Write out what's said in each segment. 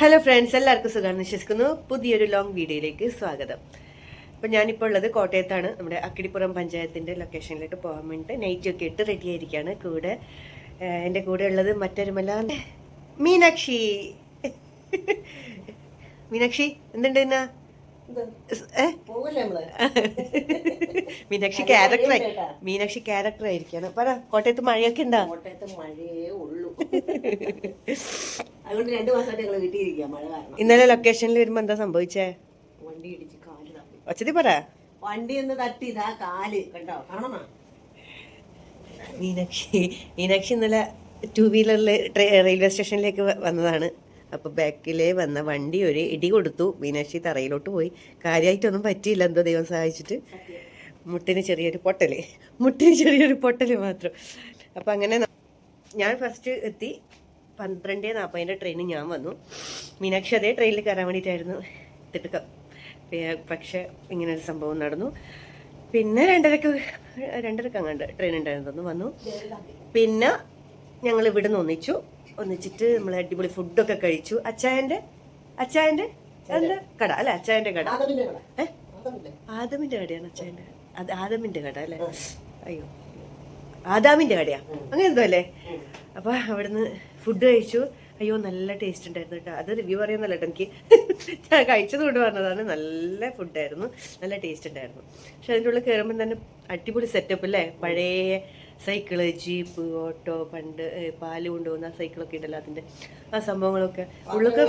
Hello friends, എല്ലാവർക്കും സുഖമാണെന്ന് വിശ്വസിക്കുന്നു. പുതിയൊരു ലോങ് വീഡിയോയിലേക്ക് സ്വാഗതം. അപ്പോൾ ഞാനിപ്പോൾ ഉള്ളത് കോട്ടയത്താണ്. നമ്മുടെ അക്കിടിപ്പുറം പഞ്ചായത്തിൻ്റെ ലൊക്കേഷനിലേക്ക് പോകാൻ വേണ്ടിയിട്ട് നൈറ്റൊക്കെ ഇട്ട് റെഡി ആയിരിക്കുകയാണ്. എൻ്റെ കൂടെ ഉള്ളത് മറ്റൊരുമല്ല മീനാക്ഷി. മീനാക്ഷി എന്തുണ്ട് എന്നാ? മീനാക്ഷി ക്യാരക്ടർ ആയിരിക്കാണ്. പറ, കോട്ടയത്ത് മഴയൊക്കെ ഉണ്ടോ? കോട്ടയത്ത് മഴയേ ഉള്ളൂ. അതുകൊണ്ട് 2 മാസമായിട്ട് ഞങ്ങൾ വീട്ടിലിരിക്കുക, മഴ കാരണം. ഇന്നലെ ലൊക്കേഷനിൽ വരുമ്പോ എന്താ സംഭവിച്ചേ? വണ്ടി ഇടിച്ച് കാല് തപ്പി. ഒച്ചതി പറ. വണ്ടി ഒന്ന് തട്ടി, ഇതാ കാല് കണ്ടോ, കാണണോ? മീനാക്ഷി ഇന്നലെ 2 വീലറിൽ റെയിൽവേ സ്റ്റേഷനിലേക്ക് വന്നതാണ്. അപ്പോൾ ബാക്കിലേ വന്ന വണ്ടി ഒരു ഇടി കൊടുത്തു. മീനാക്ഷി തറയിലോട്ട് പോയി. കാര്യമായിട്ടൊന്നും പറ്റിയില്ല, എന്തോ ദൈവം സഹായിച്ചിട്ട്. മുട്ടിന് ചെറിയൊരു പൊട്ടൽ മാത്രം. അപ്പം അങ്ങനെ ഞാൻ ഫസ്റ്റ് എത്തി. 12:40 ട്രെയിനിൽ ഞാൻ വന്നു. മീനാക്ഷി അതേ ട്രെയിനിൽ കയറാൻ വേണ്ടിയിട്ടായിരുന്നു തിടുക്കം. പക്ഷെ ഇങ്ങനൊരു സംഭവം നടന്നു. പിന്നെ 2:30 അങ്ങാണ്ട് ട്രെയിൻ ഉണ്ടായിരുന്നു വന്നു. പിന്നെ ഞങ്ങൾ ഇവിടെ നിന്ന് ഒന്നിച്ചിട്ട് നമ്മൾ അടിപൊളി ഫുഡൊക്കെ കഴിച്ചു. അച്ചായൻ്റെ എന്താ കട അല്ലെ? അച്ചായൻ്റെ കട, ആദമിൻ്റെ കടയാണ് അച്ചായൻ്റെ. ആദമിൻ്റെ കട അല്ലേ? അയ്യോ, ആദാമിൻ്റെ കടയാ, അങ്ങനെ എന്തോ അല്ലേ? അപ്പോൾ അവിടുന്ന് ഫുഡ് കഴിച്ചു. അയ്യോ, നല്ല ടേസ്റ്റ് ഉണ്ടായിരുന്നു കേട്ടോ. അത് റിവ്യൂ പറയുന്നല്ല കേട്ടോ, എനിക്ക് ഞാൻ കഴിച്ചത് കൊണ്ട് പറഞ്ഞതാണ്. നല്ല ഫുഡായിരുന്നു, നല്ല ടേസ്റ്റ് ഉണ്ടായിരുന്നു. പക്ഷെ അതിൻ്റെ ഉള്ളിൽ കയറുമ്പോൾ തന്നെ അടിപൊളി സെറ്റപ്പ് അല്ലേ? പഴയ സൈക്കിള്, ജീപ്പ്, ഓട്ടോ, പണ്ട് പാല് കൊണ്ടുപോകുന്ന സൈക്കിളൊക്കെ ഉണ്ടല്ലോ, അതിൻ്റെ ആ സംഭവങ്ങളൊക്കെ ഉള്ളൊക്കെ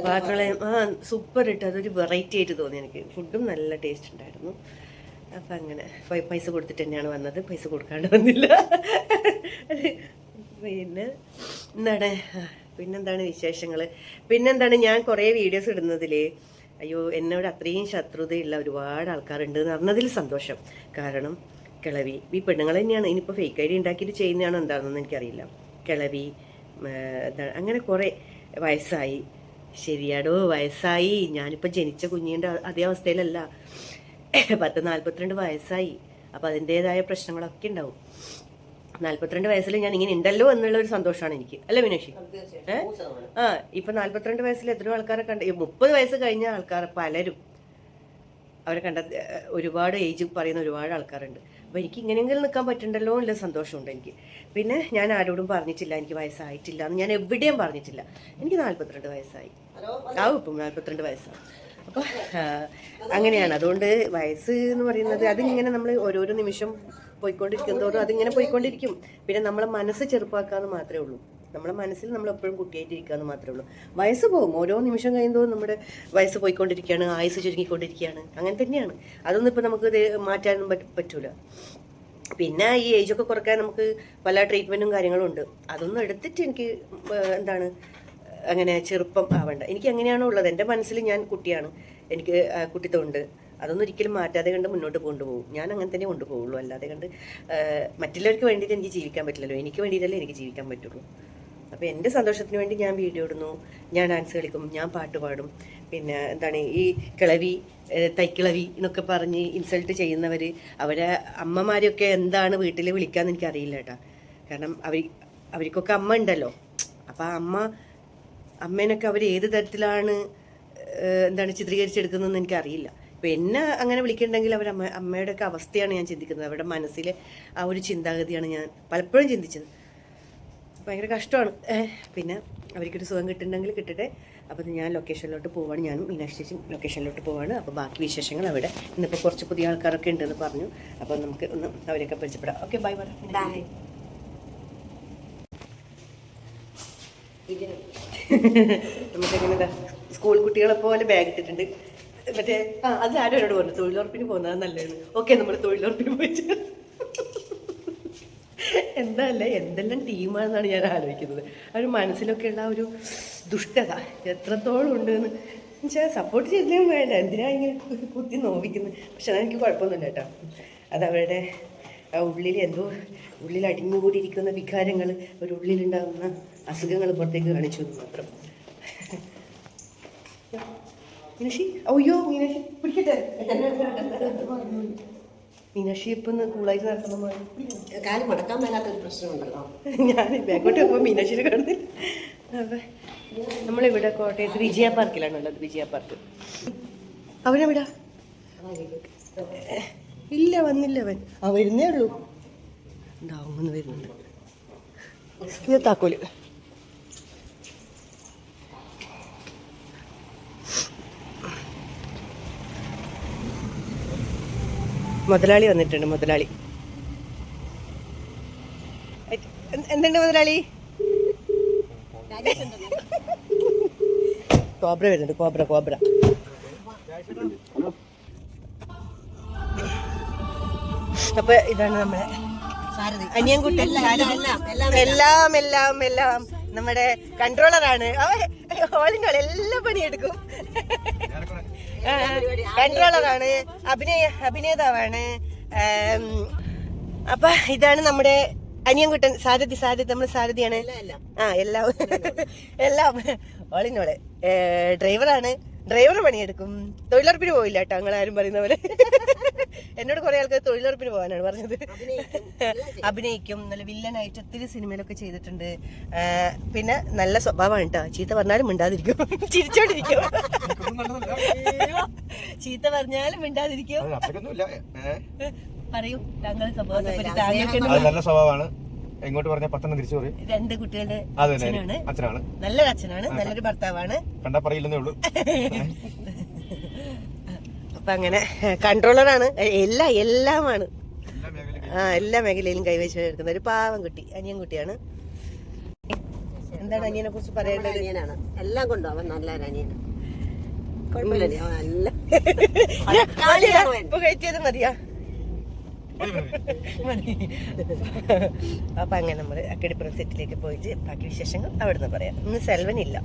പാക്കളെ സൂപ്പർ ഇട്ട്. അതൊരു വെറൈറ്റി ആയിട്ട് തോന്നി എനിക്ക്. ഫുഡും നല്ല ടേസ്റ്റ് ഉണ്ടായിരുന്നു. അപ്പം അങ്ങനെ പൈസ കൊടുത്തിട്ട് തന്നെയാണ് വന്നത്, പൈസ കൊടുക്കാണ്ട് വന്നില്ല. പിന്നെന്താണ് വിശേഷങ്ങൾ? പിന്നെന്താണ്, ഞാൻ കുറേ വീഡിയോസ് ഇടുന്നതിൽ അയ്യോ എന്നോട് അത്രയും ശത്രുതയുള്ള ഒരുപാട് ആൾക്കാരുണ്ട് എന്ന് പറഞ്ഞതിൽ സന്തോഷം. കാരണം കിളവി, ഈ പെണ്ണുങ്ങൾ തന്നെയാണ്. ഇനിയിപ്പോൾ ഫേക്ക് ഐഡി ഉണ്ടാക്കിയിട്ട് ചെയ്യുന്നതാണോ എന്താണെന്നൊന്നും എനിക്കറിയില്ല. കിളവി, അങ്ങനെ കുറേ വയസ്സായി. ശരിയാടോ, വയസ്സായി. ഞാനിപ്പോൾ ജനിച്ച കുഞ്ഞിൻ്റെ അതേ അവസ്ഥയിലല്ല. 42 വയസ്സായി. അപ്പോൾ അതിൻ്റേതായ പ്രശ്നങ്ങളൊക്കെ ഉണ്ടാവും. 42 വയസ്സിൽ ഞാൻ ഇങ്ങനെ ഉണ്ടല്ലോ എന്നുള്ള ഒരു സന്തോഷമാണ് എനിക്ക്, അല്ലേ മീനാക്ഷി? ഇപ്പൊ 42 വയസ്സിൽ എത്രയോ ആൾക്കാരെ കണ്ട. 30 വയസ്സ് കഴിഞ്ഞ ആൾക്കാർ പലരും അവരെ കണ്ട, ഒരുപാട് ഏജ് പറയുന്ന ഒരുപാട് ആൾക്കാരുണ്ട്. അപ്പോൾ എനിക്ക് ഇങ്ങനെയെങ്കിലും നിൽക്കാൻ പറ്റുന്നുണ്ടല്ലോ എന്നുള്ള സന്തോഷമുണ്ട് എനിക്ക്. പിന്നെ ഞാൻ ആരോടും പറഞ്ഞിട്ടില്ല എനിക്ക് വയസ്സായിട്ടില്ല എന്ന്. ഞാൻ എവിടെയും പറഞ്ഞിട്ടില്ല. എനിക്ക് 42 വയസ്സായി. ഇപ്പം 42 വയസ്സാണ്. അപ്പോൾ അങ്ങനെയാണ്. അതുകൊണ്ട് വയസ്സ് എന്ന് പറയുന്നത് അതിങ്ങനെ നമ്മൾ ഓരോരോ നിമിഷം പോയിക്കൊണ്ടിരിക്കുന്നതോറും അതിങ്ങനെ പോയിക്കൊണ്ടിരിക്കും. പിന്നെ നമ്മളെ മനസ്സ് ചെറുപ്പാക്കാന്ന് മാത്രമേ ഉള്ളൂ. നമ്മളെ മനസ്സിൽ നമ്മൾ എപ്പോഴും കുട്ടിയായിട്ടിരിക്കാന്ന് മാത്രമേ ഉള്ളൂ. വയസ്സ് പോകും, ഓരോ നിമിഷം കഴിയുമ്പോൾ നമ്മുടെ വയസ്സ് പോയിക്കൊണ്ടിരിക്കുകയാണ്, ആയുസ് ചുരുങ്ങിക്കൊണ്ടിരിക്കുകയാണ്. അങ്ങനെ തന്നെയാണ്. അതൊന്നും ഇപ്പം നമുക്ക് മാറ്റാനൊന്നും പറ്റൂല. പിന്നെ ഈ ഏജൊക്കെ കുറയ്ക്കാൻ നമുക്ക് പല ട്രീറ്റ്മെൻറ്റും കാര്യങ്ങളും ഉണ്ട്. അതൊന്നും എടുത്തിട്ട് എനിക്ക് അങ്ങനെ ചെറുപ്പം ആവണ്ട. എനിക്ക് എങ്ങനെയാണോ ഉള്ളത്, എൻ്റെ മനസ്സിൽ ഞാൻ കുട്ടിയാണ്, എനിക്ക് കുട്ടിത്തമുണ്ട്. അതൊന്നും ഒരിക്കലും മാറ്റാതെ കണ്ട് മുന്നോട്ട് കൊണ്ടുപോകും. ഞാൻ അങ്ങനെ തന്നെ കൊണ്ടുപോകുള്ളൂ. അല്ലാതെ കണ്ട് മറ്റുള്ളവർക്ക് വേണ്ടിയിട്ട് എനിക്ക് ജീവിക്കാൻ പറ്റില്ലല്ലോ. എനിക്ക് വേണ്ടിയിട്ടല്ലേ എനിക്ക് ജീവിക്കാൻ പറ്റുള്ളൂ. അപ്പോൾ എൻ്റെ സന്തോഷത്തിന് വേണ്ടി ഞാൻ വീഡിയോ ഇടുന്നു, ഞാൻ ഡാൻസ് കളിക്കും, ഞാൻ പാട്ട് പാടും. പിന്നെ ഈ കിളവി, തൈക്കിളവി എന്നൊക്കെ പറഞ്ഞ് ഇൻസൾട്ട് ചെയ്യുന്നവർ, അവരെ അമ്മമാരെയൊക്കെ എന്താണ് വീട്ടിൽ വിളിക്കാമെന്ന് എനിക്കറിയില്ല കേട്ടോ. കാരണം അവർക്കൊക്കെ അമ്മ ഉണ്ടല്ലോ. അപ്പോൾ അമ്മേനൊക്കെ അവർ ഏത് തരത്തിലാണ് ചിത്രീകരിച്ചെടുക്കുന്നതെന്ന് എനിക്കറിയില്ല. അപ്പോൾ എന്നെ അങ്ങനെ വിളിക്കുന്നുണ്ടെങ്കിൽ അമ്മയുടെയൊക്കെ അവസ്ഥയാണ് ഞാൻ ചിന്തിക്കുന്നത്. അവരുടെ മനസ്സിലെ ആ ഒരു ചിന്താഗതിയാണ് ഞാൻ പലപ്പോഴും ചിന്തിച്ചത്. ഭയങ്കര കഷ്ടമാണ്. പിന്നെ അവർക്കൊരു സുഖം കിട്ടുന്നുണ്ടെങ്കിൽ കിട്ടട്ടെ. അപ്പോൾ ഞാൻ ലൊക്കേഷനിലോട്ട് പോവാണ്. ഞാനും മീനാക്ഷി ലൊക്കേഷനിലോട്ട് പോവാണ്. അപ്പോൾ ബാക്കി വിശേഷങ്ങൾ അവിടെ. ഇന്നിപ്പോൾ കുറച്ച് പുതിയ ആൾക്കാരൊക്കെ ഉണ്ടെന്ന് പറഞ്ഞു. അപ്പോൾ നമുക്ക് ഒന്ന് അവരെയൊക്കെ പരിചയപ്പെടാം. Okay, bye bye. നമുക്കെങ്ങനെ സ്കൂൾ കുട്ടികളെ പോലെ ബാഗ് ഇട്ടിട്ടുണ്ട്. മറ്റേ അത് ആരും എന്നോട് പറഞ്ഞു തൊഴിലുറപ്പിന് പോകുന്നത് നല്ലതാണ്. ഓക്കെ, നമ്മൾ തൊഴിലുറപ്പിന് പോയിട്ട് എന്തെല്ലാം ടീമാണെന്നാണ് ഞാൻ ആലോചിക്കുന്നത്. ഒരു മനസ്സിലൊക്കെയുള്ള ഒരു ദുഷ്ടത എത്രത്തോളം ഉണ്ടെന്ന് വെച്ചാൽ സപ്പോർട്ട് ചെയ്തില്ലേലും വേണ്ട. എന്തിനാ ഇങ്ങനെ കുത്തി നോവിക്കുന്നത്? പക്ഷെ അതെനിക്ക് കുഴപ്പമൊന്നുമില്ല കേട്ടോ. അതവരുടെ ഉള്ളിൽ അടിഞ്ഞുകൂടിയിരിക്കുന്ന വികാരങ്ങൾ, ഒരു ഉള്ളിലുണ്ടാകുന്ന അസുഖങ്ങൾ പുറത്തേക്ക് കാണിച്ചു മാത്രം. മീനാക്ഷി, അയ്യോ മീനാക്ഷി പിടിക്കട്ടെ. മീനാക്ഷി ഇപ്പം കൂളായിട്ട് നടക്കുന്ന കാര്യം മടക്കാൻ മേലാത്തൊരു പ്രശ്നമുണ്ടല്ലോ. ഞാൻ ബാക്കോട്ട് പോകുമ്പോൾ മീനാക്ഷിനെ കാണുന്നില്ല. അപ്പം നമ്മളിവിടെ കോട്ടയത്ത് വിജയ പാർക്കിലാണുള്ളത്. വിജയ പാർക്ക്. അവനെവിടാ? ഇല്ല, വന്നില്ല അവൻ. വരുന്നേ ഉള്ളൂ. ഉണ്ടാവും, ഒന്ന് വരുന്നുണ്ട്. ഇത് താക്കോല്. മുതലാളി വന്നിട്ടുണ്ട്. മുതലാളി എന്തുണ്ട് മുതലാളി? കോബ്ര വരുന്നുണ്ട്. കോബ്ര. അപ്പൊ ഇതാണ് നമ്മളെ അനിയൻകുട്ടൻ. എല്ലാം നമ്മുടെ കൺട്രോളറാണ്. ഓളിനോൾ എല്ലാ പണിയെടുക്കും. കൺട്രോളറാണ്, അഭിനേതാവാണ്. അപ്പൊ ഇതാണ് നമ്മുടെ അനിയൻകുട്ടൻ. സാരഥി നമ്മൾ സാരഥിയാണ്. എല്ലാം ഓളിനോള് ഡ്രൈവറാണ്. ഡ്രൈവർ പണിയെടുക്കും. തൊഴിലുറപ്പിന് പോയില്ല കേട്ടോ, നിങ്ങളാരും പറയുന്ന പോലെ. എന്നോട് കുറെ ആൾക്കാർ തൊഴിലുറപ്പിന് പോകാനാണ് പറഞ്ഞത്. അഭിനയിക്കും. നല്ല വില്ലനായിട്ട് ഒത്തിരി സിനിമയിലൊക്കെ ചെയ്തിട്ടുണ്ട്. പിന്നെ നല്ല സ്വഭാവമാണ് കേട്ടോ. ചീത്ത പറഞ്ഞാലും മിണ്ടാതിരിക്കും, ചിരിച്ചോണ്ടിരിക്കും. ചീത്ത പറഞ്ഞാലും മിണ്ടാതിരിക്കും. പറയൂ താങ്കളുടെ സ്വഭാവമാണ്. എങ്ങോട്ട് പറഞ്ഞ പത്തെണ്ണം തിരിച്ചു പറയും. 2 കുട്ടികളുടെ അച്ഛനാണ്. നല്ലൊരു അച്ഛനാണ്, നല്ലൊരു ഭർത്താവാണ്. കണ്ടാ പറയില്ലെന്നേ ഉള്ളൂ. അപ്പൊ അങ്ങനെ കൺട്രോളറാണ്. എല്ലാമാണ്. എല്ലാ മേഖലയിലും കൈവശം എടുക്കുന്ന ഒരു പാവം കുട്ടി, അനിയൻകുട്ടിയാണ്. എന്താണ് അനിയനെ കുറിച്ച് പറയേണ്ടത്? അനിയനാണ് എല്ലാം കൊണ്ടും അവൻ നല്ലൊരു അനിയനാണ്. കുഴപ്പമില്ല. ഇപ്പൊ കഴിച്ചത് മതിയാ? അപ്പൊ അങ്ങനെ നമ്മള് അക്കടിപ്പുറം സെറ്റിലേക്ക് പോയിട്ട് ബാക്കി വിശേഷങ്ങൾ അവിടുന്ന് പറയാം. ഇന്ന് സെൽവനില്ല,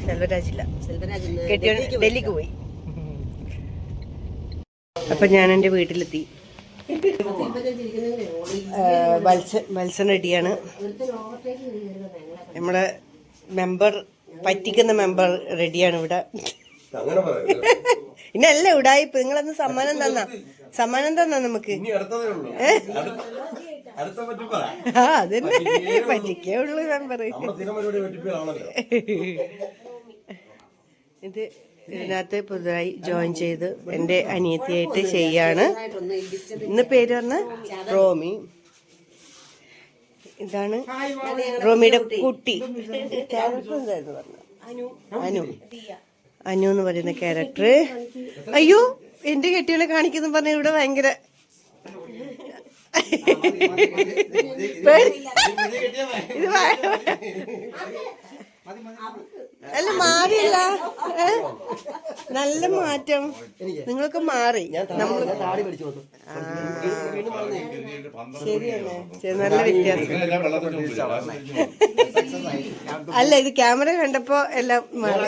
സെൽവരാജില്ല. കെട്ടിയോൻ ഡൽഹിക്ക് പോയി. അപ്പൊ ഞാൻ എന്റെ വീട്ടിലെത്തി. മത്സ്യം റെഡിയാണ്. നമ്മുടെ മെമ്പർ, പറ്റിക്കുന്ന മെമ്പർ റെഡിയാണ് ഇവിടെ. ഇന്നല്ല ഉടായിപ്പ്. നിങ്ങളന്ന് സമ്മാനം തന്നാ നമുക്ക്. അതന്നെ പറ്റിക്കേ ഉള്ളു മെമ്പർ. ഇത് ഇതിനകത്ത് പുതുതായി ജോയിൻ ചെയ്ത് എൻ്റെ അനിയത്തിയായിട്ട് ചെയ്യാണ്. ഇന്ന് പേര് പറഞ്ഞ റോമി. ഇതാണ് റോമിയുടെ കുട്ടി. ക്യാരക്ടർ എന്തായിരുന്നു പറഞ്ഞ? അനു എന്ന് പറയുന്ന ക്യാരക്ടർ. അയ്യോ, എന്റെ കെട്ടിയോളെ കാണിക്കുന്ന പറഞ്ഞ ഇവിടെ ഭയങ്കര ഇത് അല്ല, മാറിയല്ല, നല്ല മാറ്റം. നിങ്ങളൊക്കെ മാറി. ശരിയല്ലേ, നല്ല വ്യത്യാസം. അല്ല, ഇത് ക്യാമറ കണ്ടപ്പോ എല്ലാം മാറി.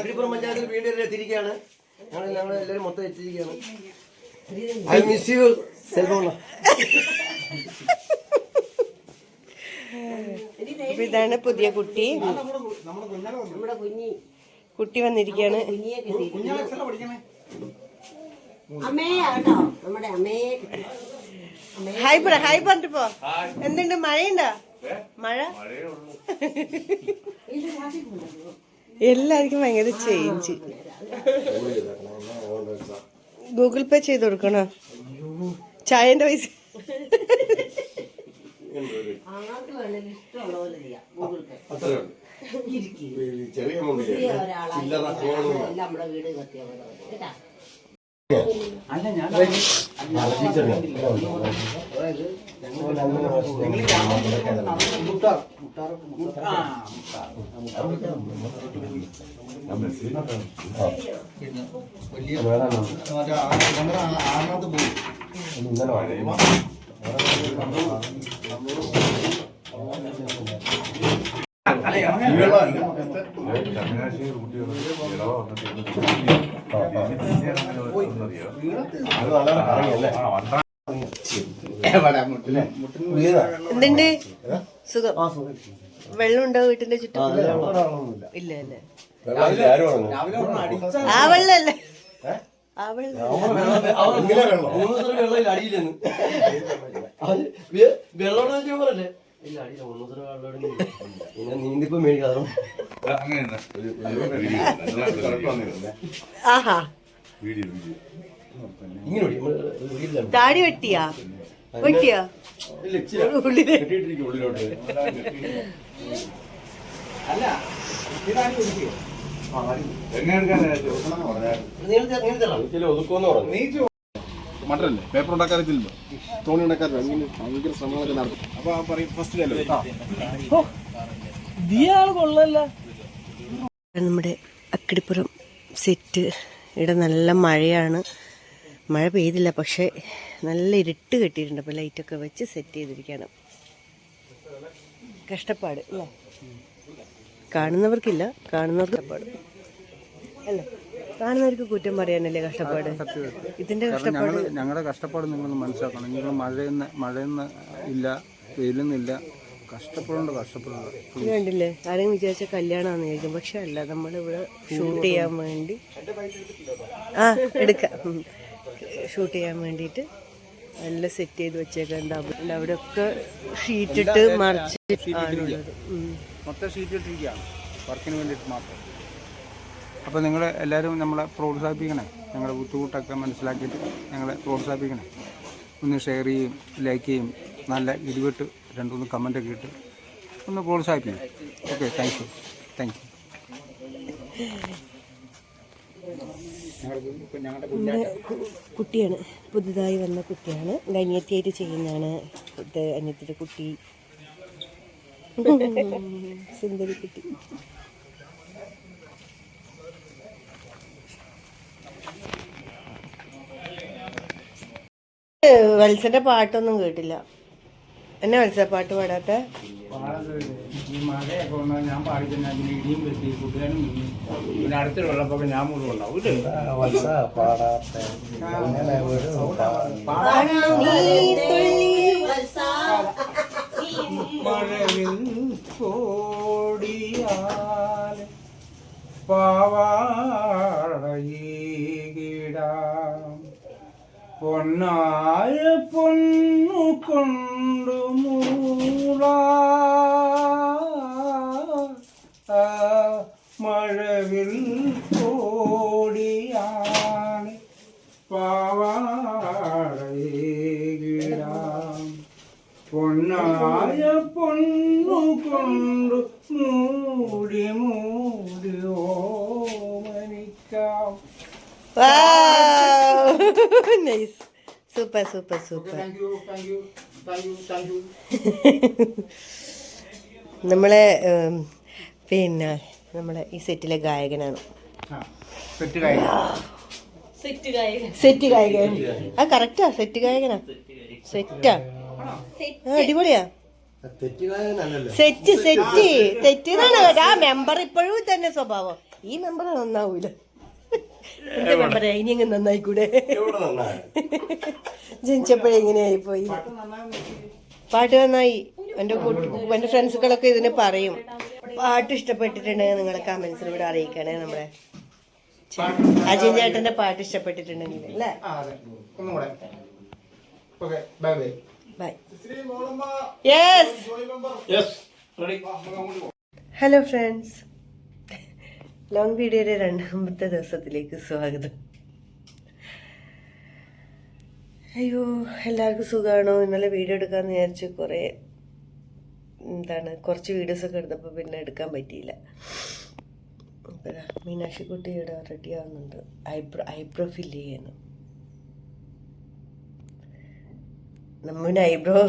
ഇതാണ് പുതിയ കുട്ടി. കുട്ടി വന്നിരിക്കുകയാണ്. ഹായ് പറഞ്ഞിട്ട് പോ. എന്തുണ്ട്, മഴയുണ്ടോ? മഴ എല്ലാവർക്കും ഭയങ്കര ചേഞ്ച്. ഗൂഗിൾ പേ ചെയ്ത് കൊടുക്കണോ? ചായന്റെ പൈസ എന്തുണ്ട്? സുഖം. വെള്ളമുണ്ടോ വീട്ടിന്റെ ചുറ്റും? ഇല്ല അല്ലേ? ആ വെള്ളല്ലേ? ആ വെള്ളം നീന്തിപ്പോ മേടിക്കാതെ ആഹാ താടി വെട്ടിയാ വെട്ടിയാ ഉള്ളില് ഉള്ളിലോട്ട് ഒതുക്കുമെന്ന് പറഞ്ഞു. മട്ടല്ലേ പേപ്പർ ഉണ്ടാക്കാറില്ലല്ലോ, തോണി ഉണ്ടാക്കാറില്ല, അങ്ങനെ ഭയങ്കര ശ്രമങ്ങളൊക്കെ നടത്തും. അപ്പൊ പറയും ഫസ്റ്റ് നമ്മുടെ അക്കിടിപ്പുറം സെറ്റ്. ഇവിടെ നല്ല മഴയാണ്, മഴ പെയ്തില്ല പക്ഷെ നല്ല ഇരുട്ട് കെട്ടിയിട്ടുണ്ട്. അപ്പോൾ ലൈറ്റൊക്കെ വെച്ച് സെറ്റ് ചെയ്തിരിക്കുകയാണ്. കഷ്ടപ്പാട് അല്ലേ, കാണുന്നവർക്കില്ല, കാണുന്നവർക്ക് കഷ്ടപ്പാട് അല്ലേ, കാണുന്നവർക്ക് കുറ്റം പറയാനല്ലേ കഷ്ടപ്പാട്. ഇതിന്റെ കഷ്ടപ്പാട് ഞങ്ങളുടെ കഷ്ടപ്പാട് നിങ്ങളൊന്ന് മനസ്സിലാക്കണം. നിങ്ങൾ മഴയെന്ന് ഇല്ല, വെയിലൊന്നുമില്ല, കഷ്ടപ്പെടുന്നുണ്ട്. കണ്ടില്ലേ, ആരെങ്കിലും വിചാരിച്ച കല്യാണമാണെന്ന് ചോദിക്കും, പക്ഷെ അല്ല, നമ്മളിവിടെ ഷൂട്ട് ചെയ്യാൻ വേണ്ടി എടുക്കാം, ഷൂട്ട് ചെയ്യാൻ വേണ്ടിയിട്ട് നല്ല സെറ്റ് ചെയ്ത് വെച്ചേക്കുണ്ടാവും. അവിടെയൊക്കെ ഷീറ്റിട്ട് മറിച്ച് മൊത്തം ഷീറ്റ് ഇട്ടിരിക്കുകയാണ് വർക്കിന് വേണ്ടിയിട്ട് മാത്രം. അപ്പോൾ നിങ്ങൾ എല്ലാവരും നമ്മളെ പ്രോത്സാഹിപ്പിക്കണേ, ഞങ്ങളുടെ ബുദ്ധിമുട്ടൊക്കെ മനസ്സിലാക്കിയിട്ട് ഞങ്ങളെ പ്രോത്സാഹിപ്പിക്കണേ. ഒന്ന് ഷെയർ ചെയ്യും, ലൈക്ക് ചെയ്യും, നല്ല ഇരുവിട്ട് 2-3 കമൻറ്റൊക്കെ ഇട്ട് ഒന്ന് പ്രോത്സാഹിപ്പിക്കും. Okay, thank you. നമ്മുടെ കുട്ടിയാണ്, പുതുതായി വന്ന കുട്ടിയാണ്, അനിയത്തിയായിട്ട് ചെയ്യുന്നതാണ്. ഇത് അനിയത്തിയുടെ കുട്ടി, സുന്ദരി കുട്ടി. വത്സന്റെ പാട്ടൊന്നും കേട്ടില്ല. എന്നെ വത്സ പാട്ട് പാടാത്ത ഈ മഴയൊക്കെ വന്നാൽ ഞാൻ പാടിക്കുന്ന ഇടിയും വെട്ടി കുട്ടികളും പിന്നെ അടുത്തൊരു വെള്ളപ്പൊക്കെ ഞാൻ മുഴുവൻ ഉണ്ടാവും. മഴവിൽ കോടിയാൽ പാവാടയിടാം പൊന്നായ പൊന്നു കൊണ്ടു മൂളാ മഴവിൽ കോടിയാണ് പാവാടയിടാം പൊന്നായ പൊന്നു കൊണ്ടു മൂടി മൂടി ഓമനിക്കാം. Nice, super super super. നമ്മളെ പിന്നെ നമ്മളെ ഈ സെറ്റിലെ ഗായകനാണ്. സെറ്റ് ഗായകൻ, ആ കറക്റ്റാ, സെറ്റ് ഗായകനാ, സെറ്റാ, അടിപൊളിയാ. സെറ്റ് സെറ്റ് തെറ്റിന്നാണ് ആ മെമ്പർ ഇപ്പോഴും തന്നെ സ്വഭാവം. ഈ മെമ്പർ നന്നാവൂല, എന്റെ മെമ്പറെ ഇനി അങ്ങ് നന്നായിക്കൂടെ? ജനിച്ചപ്പോഴേ ഇങ്ങനെയായി പോയി. പാട്ട് നന്നായി. എൻ്റെ ഫ്രണ്ട്സുകളൊക്കെ ഇതിന് പറയും. പാട്ട് ഇഷ്ടപ്പെട്ടിട്ടുണ്ടെങ്കിൽ നിങ്ങളെ കമന്റ്സിലൂടെ അറിയിക്കണേ. നമ്മുടെ അജയൻ ചേട്ടന്റെ പാട്ട് ഇഷ്ടപ്പെട്ടിട്ടുണ്ടെങ്കിൽ അല്ലേ? Bye. Yes. Hello friends, long വീഡിയോയുടെ 2ാമത്തെ ദിവസത്തിലേക്ക് സ്വാഗതം. അയ്യോ, എല്ലാവർക്കും സുഖമാണോ? ഇന്നലെ വീഡിയോ എടുക്കാമെന്ന് വിചാരിച്ചു. കുറച്ച് വീഡിയോസൊക്കെ എടുത്തപ്പോൾ പിന്നെ എടുക്കാൻ പറ്റിയില്ല. അപ്പോൾ മീനാക്ഷിക്കുട്ടി ഇവിടെ റെഡി ആവുന്നുണ്ട്. ഐബ്രോ ഫില്ല് ചെയ്യാനും. നമ്മുടെ ഐബ്രോ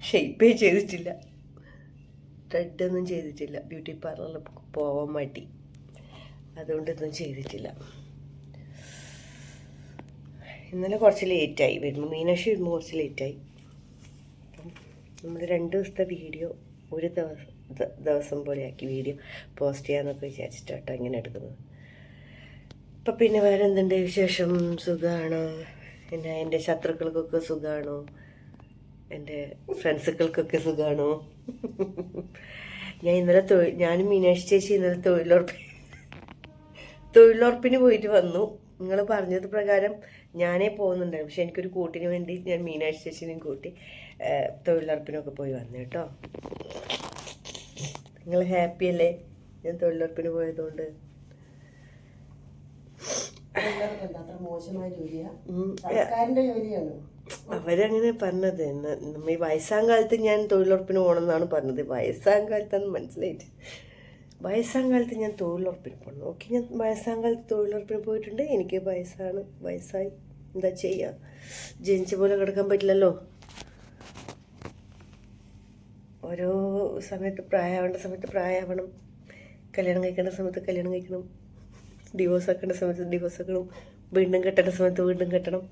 ഷെയ്പ്പേ ചെയ്തിട്ടില്ല, ത്രെഡൊന്നും ചെയ്തിട്ടില്ല. ബ്യൂട്ടി പാർലറിൽ പോവാൻ മടി, അതുകൊണ്ടൊന്നും ചെയ്തിട്ടില്ല. ഇന്നലെ കുറച്ച് ലേറ്റായി വരുമ്പോൾ, മീനാക്ഷി വരുമ്പോൾ കുറച്ച് ലേറ്റായി. അപ്പം നമ്മൾ 2 ദിവസത്തെ വീഡിയോ ഒരു ദിവസം പോലെയാക്കി വീഡിയോ പോസ്റ്റ് ചെയ്യാമെന്നൊക്കെ വിചാരിച്ചിട്ടാട്ടോ ഇങ്ങനെ എടുക്കുന്നത്. അപ്പം പിന്നെ വേറെ എന്തുണ്ട് വിശേഷം? സുഖമാണോ? പിന്നെ എൻ്റെ ശത്രുക്കൾക്കൊക്കെ സുഖമാണോ? എൻ്റെ ഫ്രണ്ട്സുകൾക്കൊക്കെ സുഖമാണോ? ഞാനും മീനാക്ഷി ചേച്ചി ഇന്നലെ തൊഴിലുറപ്പിന് പോയിട്ട് വന്നു. നിങ്ങൾ പറഞ്ഞത് പ്രകാരം ഞാനേ പോകുന്നുണ്ടായിരുന്നു. പക്ഷെ എനിക്കൊരു കൂട്ടിന് വേണ്ടി ഞാൻ മീനാക്ഷി ചേച്ചിനെയും കൂട്ടി തൊഴിലുറപ്പിനൊക്കെ പോയി വന്നു കേട്ടോ. നിങ്ങൾ ഹാപ്പി അല്ലേ ഞാൻ തൊഴിലുറപ്പിന് പോയതുകൊണ്ട്? അത്ര മോശമായ ജോലിയാ, സർക്കാരിന്റെ ജോലിയാണ്. അവരങ്ങനെ പറഞ്ഞത്. നമ്മ ഈ വയസ്സാം കാലത്ത് ഞാൻ തൊഴിലുറപ്പിന് പോകണമെന്നാണ് പറഞ്ഞത്. വയസ്സാം കാലത്താണ് മനസ്സിലായിട്ട്. വയസ്സാം കാലത്ത് ഞാൻ തൊഴിലുറപ്പിന് പോകണം. ഓക്കെ, ഞാൻ വയസ്സാം കാലത്ത് തൊഴിലുറപ്പിന് പോയിട്ടുണ്ട്. എനിക്ക് വയസ്സായി, എന്താ ചെയ്യുക? ജനിച്ച പോലെ കിടക്കാൻ പറ്റില്ലല്ലോ. ഓരോ സമയത്ത് പ്രായമാവേണ്ട സമയത്ത് പ്രായമാവണം, കല്യാണം കഴിക്കേണ്ട സമയത്ത് കല്യാണം കഴിക്കണം, ഡിവോഴ്സ് ആക്കേണ്ട സമയത്ത് ഡിവോഴ്സ് ആക്കണം, വീണ്ടും കെട്ടേണ്ട സമയത്ത് വീണ്ടും കെട്ടണം.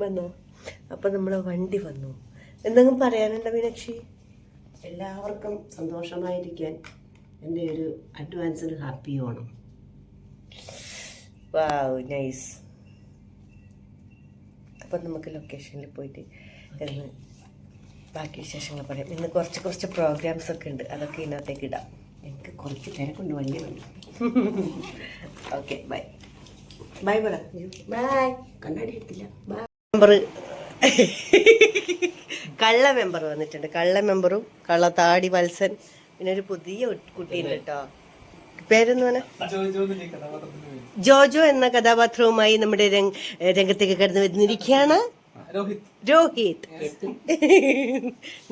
വന്നോ? അപ്പം നമ്മളെ വണ്ടി വന്നു. എന്തെങ്കിലും പറയാനുണ്ടോ മീനാക്ഷി? എല്ലാവർക്കും സന്തോഷമായിരിക്കാൻ എൻ്റെ ഒരു അഡ്വാൻസിന് ഹാപ്പി ഓണം. വാവ്, നൈസ്. അപ്പം നമുക്ക് ലൊക്കേഷനിൽ പോയിട്ട് എന്ന് ബാക്കി വിശേഷങ്ങൾ പറയാം. ഇന്ന് കുറച്ച് പ്രോഗ്രാംസ് ഒക്കെ ഉണ്ട്, അതൊക്കെ ഇതിനകത്തേക്ക് ഇടാം. എനിക്ക് കുറച്ച് തിരക്കുണ്ട്, വണ്ടി വന്നു. ഓക്കെ, ബൈ ബൈ പറ. ബൈ. കണ്ണാടി എടുത്തില്ല. ബൈ. മെമ്പർ കള്ള മെമ്പർ വന്നിട്ടുണ്ട്. കള്ള മെമ്പറും കള്ള താടി വത്സൻ, പിന്നെ ഒരു പുതിയ കുട്ടിയുണ്ട് കേട്ടോ. പേരെന്ന് പറഞ്ഞാൽ ജോജോ എന്ന കഥാപാത്രവുമായി നമ്മുടെ രംഗത്തേക്ക് കടന്നു വരുന്നിരിക്കുകയാണ് രോഹിത്.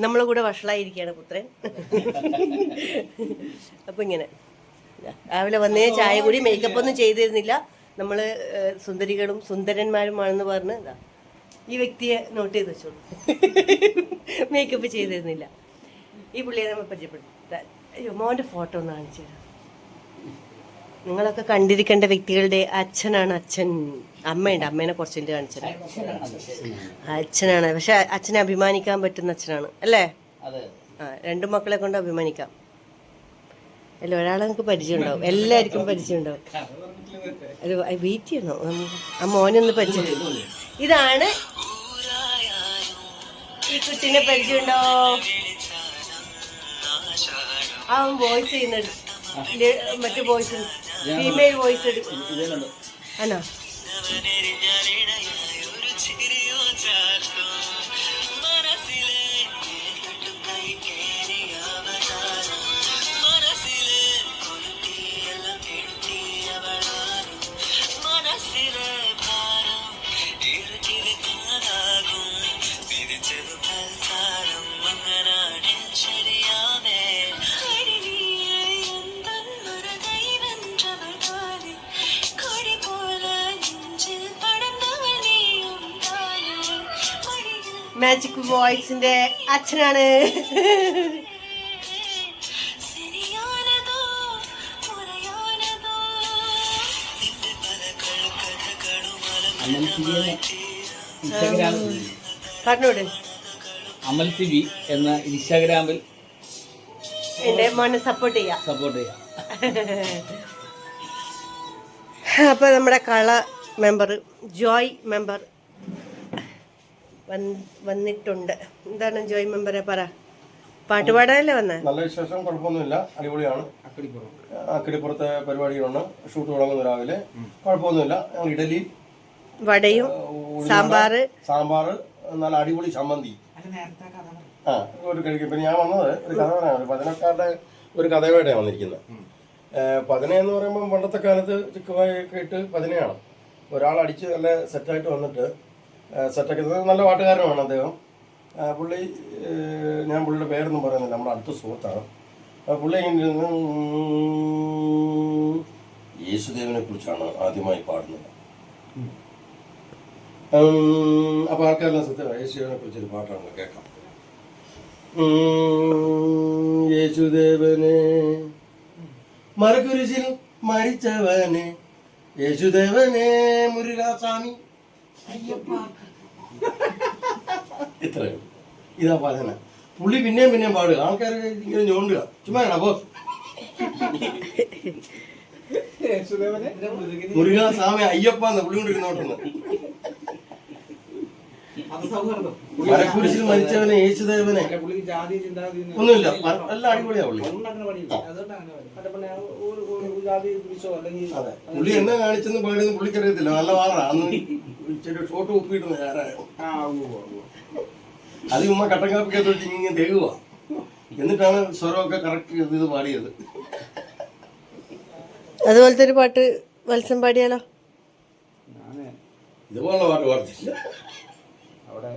നമ്മളെ കൂടെ വഷളായിരിക്കുകയാണ് പുത്രൻ. അപ്പൊ ഇങ്ങനെ രാവിലെ വന്നേ ചായ കൂടി, മേക്കപ്പ് ഒന്നും ചെയ്തിരുന്നില്ല. നമ്മൾ സുന്ദരികളും സുന്ദരന്മാരുമാണെന്ന് പറഞ്ഞ് ഈ വ്യക്തിയെ നോട്ട് ചെയ്ത് വെച്ചോളൂ. മേക്കപ്പ് ചെയ്തിരുന്നില്ല. ഈ പുള്ളിയെ നമ്മൾ പരിചയപ്പെടുത്ത. അയ്യോ, മോൻ്റെ ഫോട്ടോ ഒന്ന് കാണിച്ചു തരാം. നിങ്ങളൊക്കെ കണ്ടിരിക്കേണ്ട വ്യക്തികളുടെ അച്ഛനാണ്. അമ്മയുണ്ട്, അമ്മേനെ കുറച്ച് എൻ്റെ കാണിച്ചത്. അച്ഛനാണ്, പക്ഷെ അച്ഛനെ അഭിമാനിക്കാൻ പറ്റുന്ന അച്ഛനാണ് അല്ലേ? രണ്ടു മക്കളെ കൊണ്ട് അഭിമാനിക്കാം. അല്ല, ഒരാളെ നമുക്ക് പരിചയം ഉണ്ടാവും, എല്ലാവർക്കും പരിചയം ഉണ്ടാവും. അത് വെയിറ്റ് ചെയ്യണോ? ആ മോനൊന്ന് പരിചയം. ഇതാണ് ഈ കുട്ടീനെ പരിചയമുണ്ടോ? ആ വോയിസ് ചെയ്യുന്നത് മറ്റു വോയിസ്, ഫീമെയിൽ വോയിസ് ആണോ? മാജിക് വോയിസിന്റെ അച്ഛനാണ്. പറഞ്ഞോട്. അമൽ സിബി എന്ന ഇൻസ്റ്റാഗ്രാമിൽ എന്റെ മോനെ സപ്പോർട്ട് ചെയ്യാം. അപ്പൊ നമ്മുടെ കള മെമ്പർ ജോയ് മെമ്പർ വന്നിട്ടുണ്ട്. എന്താണ് ജോയ് മെമ്പറെ പറ? പാട്ടുപാടാനല്ലേ വന്നേ? നല്ല വിശേഷം, കുഴപ്പമൊന്നുമില്ല, അടിപൊളിയാണ്. അക്കിടിപ്പുറത്തെ പരിപാടികളുണ്ട്, ഷൂട്ട് തുടങ്ങുന്നു രാവിലെ. കുഴപ്പമൊന്നുമില്ല. ഞങ്ങൾ ഇഡലി, വടയും, സാമ്പാർ, നല്ല അടിപൊളി ചമ്മന്തി ഒരു കഴിക്കും. പിന്നെ ഞാൻ വന്നത് ഒരു കഥ പറയാനാണ്. പതിനക്കാരുടെ ഒരു കഥയുമായിട്ടാണ് വന്നിരിക്കുന്നത്. പതിന എന്ന് പറയുമ്പോൾ പണ്ടത്തെ കാലത്ത് ചിക്കുവായൊക്കെ ഇട്ട് പതിനയാണ്. ഒരാൾ അടിച്ച് നല്ല സെറ്റായിട്ട് വന്നിട്ട് സെറ്റാക്കി, നല്ല പാട്ടുകാരനാണ് അദ്ദേഹം. പുള്ളി, ഞാൻ പുള്ളിയുടെ പേരൊന്നും പറയുന്നില്ല, നമ്മുടെ അടുത്ത സുഹൃത്താണ്. പുള്ളി ഇങ്ങനെ ഇരുന്ന് യേശുദേവനെ കുറിച്ചാണ് ആദ്യമായി പാടുന്നത്. അപ്പോൾ ആൾക്കാരെല്ലാം സത്യം യേശുദേവനെ കുറിച്ചൊരു പാട്ടാണ്, കേൾക്കാം. യേശുദേവനെ മരക്കുരിശിൽ മരിച്ചവനെ, യേശുദേവനെ മുരുകാസ്വാമി അയ്യപ്പ. ഇത്രയും ഇതാ പാചന. പുള്ളി പിന്നെയും പാടുക, ആൾക്കാർ ഇങ്ങനെ ഞോണ്ടുക. ചുമ്മാ അപ്പോ മുരുകാസ്വാമി അയ്യപ്പ എന്ന് പുള്ളി കൊണ്ടിരുന്നോട്ടുന്നത്. മരക്കുരിശിൽ മരിച്ചവനെ, യേശുദേവനെ ഒന്നുമില്ല, എല്ലാം അടിപൊളിയാ പുള്ളി. ജാതി പിടിച്ചോ അല്ലെങ്കിൽ അതെ പുള്ളി എന്നെ കാണിച്ചെന്ന് പാടിയൊന്നും പുള്ളിക്കറിയത്തില്ല. നല്ല വാറാ അന്ന് ഇച്ചിരി ഷോട്ട് ഒപ്പിയിടുന്ന ഞാനായോ ആ ഉവ്വ്. അത് ഉമ്മ കട്ടൻ കാപ്പിക്കകത്തോട്ട് ഇങ്ങനെ തേകുക. എന്നിട്ടാണ് സ്വരമൊക്കെ കറക്റ്റ് ഇത് പാടിയത്. അതുപോലത്തെ ഒരു പാട്ട് വത്സം പാടിയാലോ? ഞാന് ഇതുപോലുള്ള പാട്ട് പാടില്ല. അവിടെ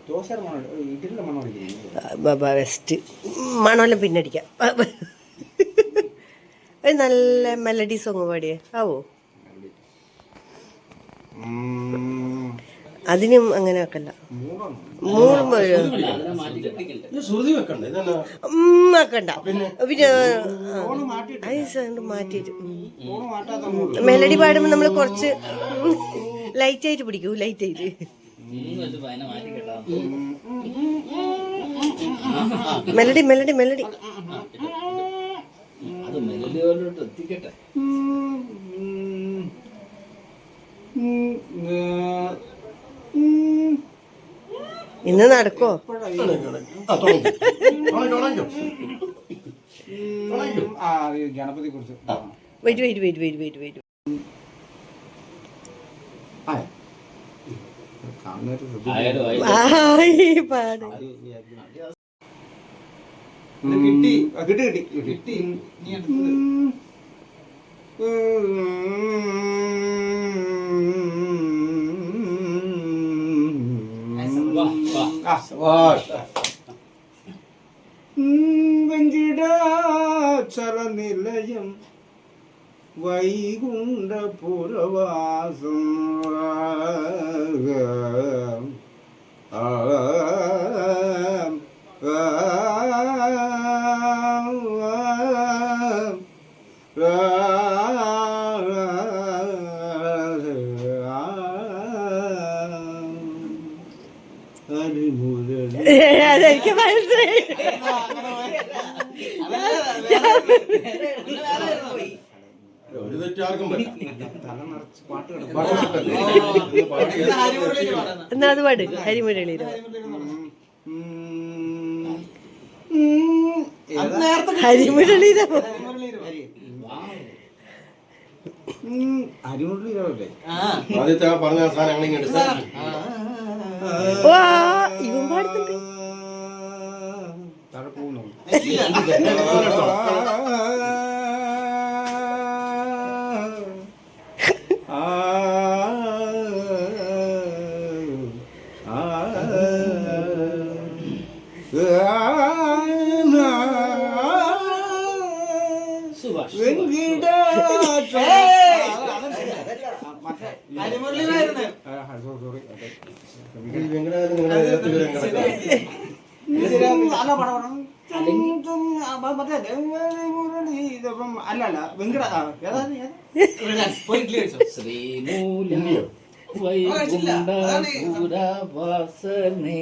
ദോശയുടെ മണം ഇഡലിയുടെ മണം അടിക്കുന്നു. ബെസ്റ്റ് മണമെല്ലാം പിന്നടിക്കാം. ഒരു നല്ല മെലഡി സോങ് പാടിയേ ആവോ? അതിനും അങ്ങനെ ആക്കല്ല. ശ്രുതി വെക്കണ്ടേ? ഇതന്നെ ആക്കണ്ട. പിന്നെ അത് മാറ്റിയിട്ട് മെലഡി പാടുമ്പോൾ നമ്മൾ കുറച്ച് ലൈറ്റ് ആയിട്ട് പിടിക്കൂ. ലൈറ്റ് ആയിട്ട് മെലഡി മെലഡി മെലഡി അത് മെലഡിയോട്ട് എത്തിക്കട്ടെ. ഇന്ന് നടക്കോ? ഗണപതി കുറിച്ച് wait wait wait wait wait wait ആയാലും ആയി. പാട്. കിട്ടി കിട്ടി കിട്ടി കിട്ടി നീ അടുത്തത് വെങ്കിടാചല നിലയം വൈകുണ്ഠപുരവാസം അതെനിക്ക് മനസ്സിലായി. ഒരു തെറ്റാർക്കും പറ്റാം. തല നിറച്ച് പാട്ട് എന്നാ അത് പാട്. ഹരിമുരളീരോ ഹരിമുരളീരോ അരിമുരളീരല്ലേ? ആദ്യത്തെ ആ പറഞ്ഞ സാധനങ്ങൾ ഇങ്ങനെ എടുത്ത് വാ ഇവൻ പാടുന്നുണ്ട്. താഴെ പോകുന്നു. അല്ലല്ല വെങ്കട ശ്രീമൂലം വൈകുണ്ഠപുരവാസനേ.